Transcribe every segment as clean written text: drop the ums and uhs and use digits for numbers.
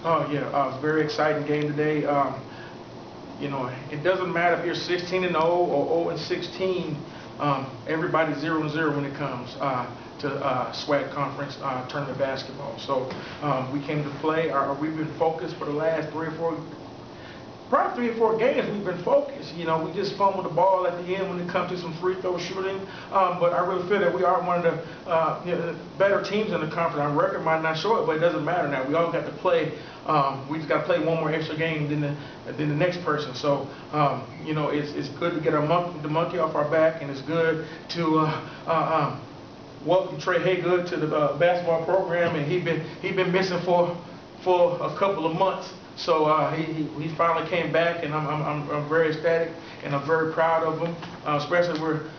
Oh yeah, it was a very exciting game today. You know, it doesn't matter if you're 16-0 or 0-16. Everybody's 0-0 when it comes to SWAC conference tournament basketball. So we came to play. We've been focused for the last probably 3 or 4 games. We've been focused. You know, we just fumbled the ball at the end when it comes to some free throw shooting. But I really feel that we are one of the better teams in the conference. Our record might not show it, but it doesn't matter now. We all got to play. We just got to play one more extra game than the next person. So you know, it's good to get the monkey off our back, and it's good to welcome Tre Hagood to the basketball program. And he been missing for a couple of months. So he finally came back, and I'm very ecstatic, and I'm very proud of him. Especially we're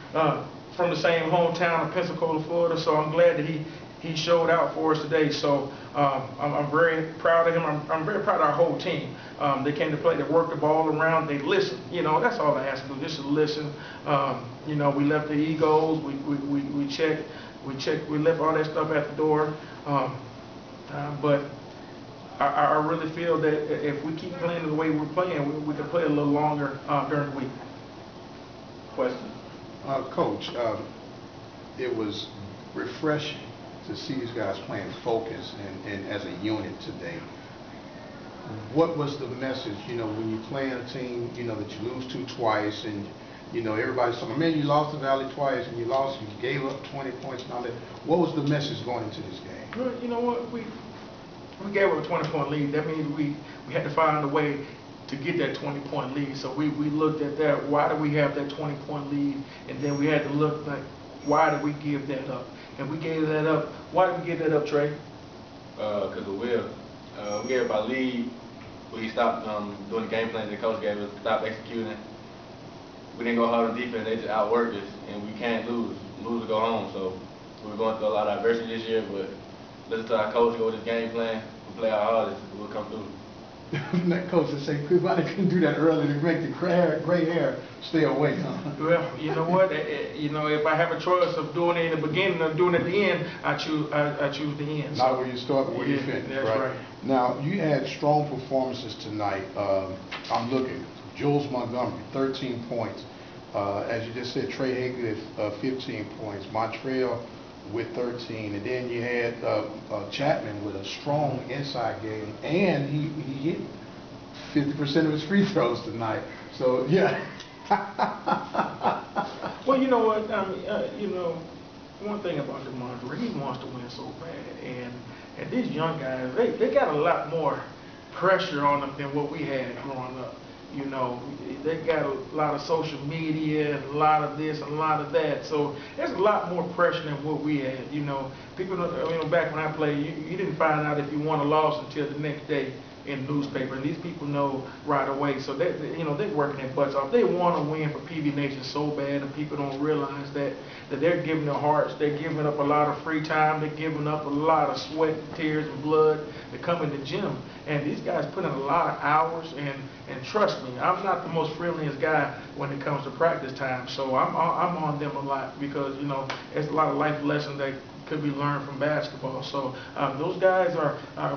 from the same hometown of Pensacola, Florida. So I'm glad that he showed out for us today. So I'm very proud of him. I'm very proud of our whole team. They came to play. They worked the ball around. They listened. You know, that's all I ask them to do, just to listen. You know, we left the egos. We checked. We left all that stuff at the door. But I really feel that if we keep playing the way we're playing, we can play a little longer during the week. Question? Coach, it was refreshing to see these guys playing focus and as a unit today. What was the message, you know, when you play in a team, you know, that you lose to twice, and, you know, everybody's talking, man, you lost to Valley twice, and you gave up 20 points and all that. What was the message going into this game? Well, you know what, we gave up a 20-point lead. That means we had to find a way to get that 20-point lead. So we looked at that. Why do we have that 20-point lead? And then we had to look like, why did we give that up? And we gave that up. Why did we give that up, Tre? Because of Will. We gave up our lead. We stopped doing the game plan the coach gave us, stopped executing. We didn't go hard on defense. They just outworked us, and we can't lose or go home. So we were going through a lot of adversity this year, but listen to our coach, go with his game plan, we play our hardest, we'll come through. That coach would say, why they couldn't do that early to make the gray hair stay away, huh? Well, you know what? You know, if I have a choice of doing it in the beginning or doing it at the end, I choose the end. Not where you start, but where you finish. That's right. Now, you had strong performances tonight. I'm looking. Jules Montgomery, 13 points. As you just said, Tre Hagood, 15 points. Montreal with 13, and then you had Chapman with a strong inside game, and he hit 50% of his free throws tonight. So yeah. Well, you know what? You know, one thing about DeMondre, he wants to win so bad, and these young guys, they got a lot more pressure on them than what we had growing up. You know, they got a lot of social media, and a lot of this, and a lot of that. So there's a lot more pressure than what we had. You know, people, you know, back when I played, you didn't find out if you won or lost until the next day in the newspaper, and these people know right away. So you know, they're working their butts off. They want to win for PV Nation so bad, and people don't realize that they're giving their hearts, they're giving up a lot of free time, they're giving up a lot of sweat, tears, and blood to come in the gym. And these guys put in a lot of hours, and trust me, I'm not the most friendliest guy when it comes to practice time. So I'm on them a lot, because, you know, there's a lot of life lessons that could be learned from basketball. So those guys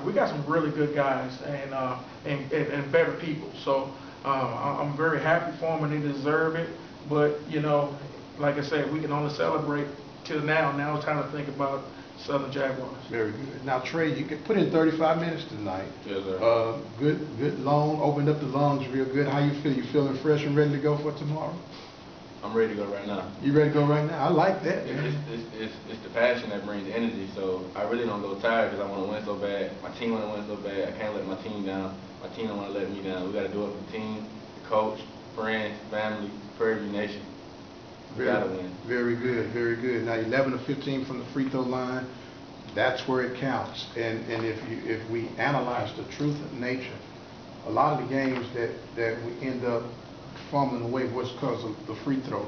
we got some really good guys and better people. So I'm very happy for them, and they deserve it. But, you know, like I said, we can only celebrate till now. Now it's time to think about Southern Jaguars. Very good. Now, Tre, you could put in 35 minutes tonight. Yes, sir. Good lung, opened up the lungs real good. How you feel? You feeling fresh and ready to go for tomorrow? I'm ready to go right now. You ready to go right now? I like that. It's the passion that brings the energy, so I really don't go tired because I want to win so bad. My team want to win so bad. I can't let my team down. My team don't want to let me down. We got to do it for the team, the coach, friends, family, Prairie View Nation. We got to win. Very good, very good. Now 11 of 15 from the free throw line. That's where it counts. And if we analyze the truth of nature, a lot of the games that we end up fumbling away was because of the free throw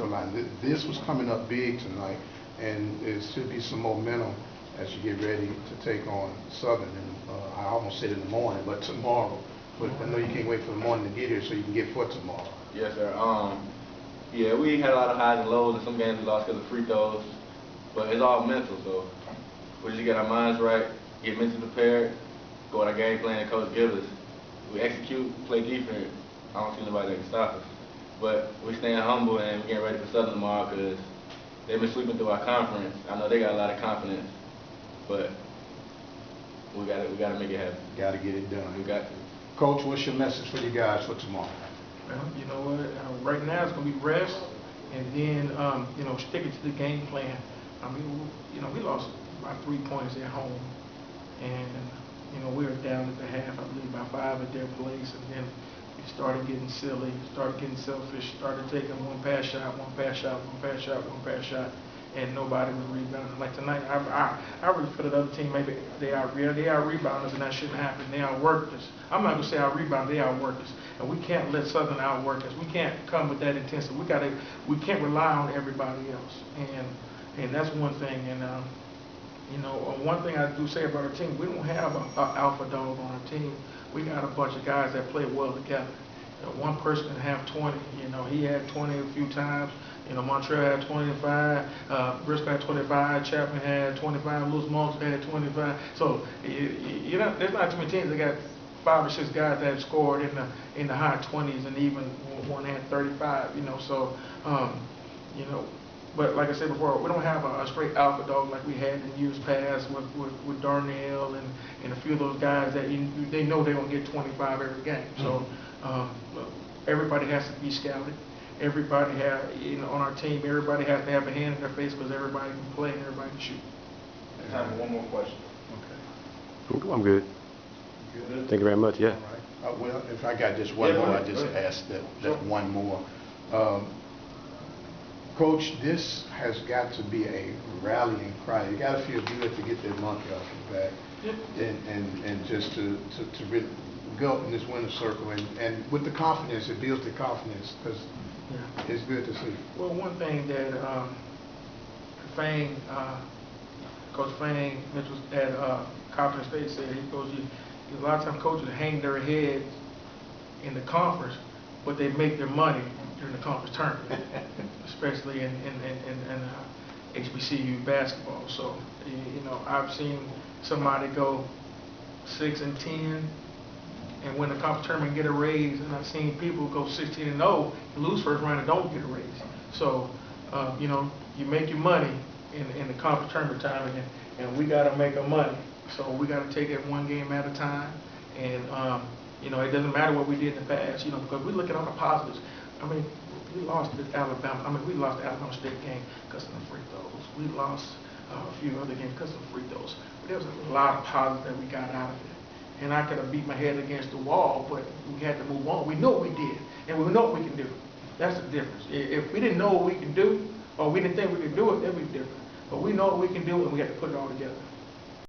line. This was coming up big tonight, and it should be some momentum as you get ready to take on Southern. And I almost said in the morning, but tomorrow. But I know you can't wait for the morning to get here so you can get for tomorrow. Yes, sir. Yeah, we had a lot of highs and lows, and some games we lost because of free throws. But it's all mental, so we just get our minds right, get mentally prepared, go with our game plan the coach gives us. We execute, play defense. I don't see nobody that can stop us. But we staying humble and we getting ready for Southern tomorrow because they've been sweeping through our conference. I know they got a lot of confidence, but we gotta make it happen. Got to get it done. We got to. Coach, what's your message for you guys for tomorrow? Well, you know what? Right now it's going to be rest, and then sticking to the game plan. I mean, we lost by 3 points at home, and we were down at the half, I believe, by 5 at their place, and then we started getting silly, started getting selfish, started taking one pass shot, and nobody was rebounding. Like tonight, I really feel the other team, maybe they out rebound us, and that shouldn't happen. They outworked us. I'm not gonna say out rebound, they outworked us, and we can't let Southern outwork us. We can't come with that intensity. We can't rely on everybody else, and that's one thing. And one thing I do say about our team, we don't have an alpha dog on our team. We got a bunch of guys that play well together. One person can have 20. He had 20 a few times. Montreal had 25. Briscoe had 25. Chapman had 25. Lewis Monks had 25. So there's not too many teams that got 5 or 6 guys that have scored in the high 20s, and even one had 35. So but like I said before, we don't have a straight alpha dog like we had in years past with Darnell and a few of those guys that they know they're going to get 25 every game. So everybody has to be scouted. Everybody on our team, everybody has to have a hand in their face because everybody can play and everybody can shoot. Time for one more question. Okay. I'm good. Good. Thank you very much. Yeah. All right. Well, if I got just one more, I just ask that one more. Coach, this has got to be a rallying cry. You got to feel good to get that monkey off your back, and just to really go up in this winner's circle, and with the confidence, it builds the confidence because it's good to see. Well, one thing that Coach Fang, which was at Compton State, said, he goes, a lot of times coaches hang their heads in the conference, but they make their money during the conference tournament, especially in HBCU basketball. So, I've seen somebody go 6-10 and win the conference tournament and get a raise, and I've seen people go 16-0 and lose first round and don't get a raise. So, you make your money in the conference tournament time, and we got to make our money. So we got to take it one game at a time, and it doesn't matter what we did in the past, because we look at all the positives. I mean, we lost to Alabama. We lost the Alabama State game because of the free throws. We lost a few other games because of the free throws. But there was a lot of positives that we got out of it. And I could have beat my head against the wall, but we had to move on. We know what we did, and we know what we can do. That's the difference. If we didn't know what we could do, or we didn't think we could do it, then we'd be different. But we know what we can do, and we have to put it all together.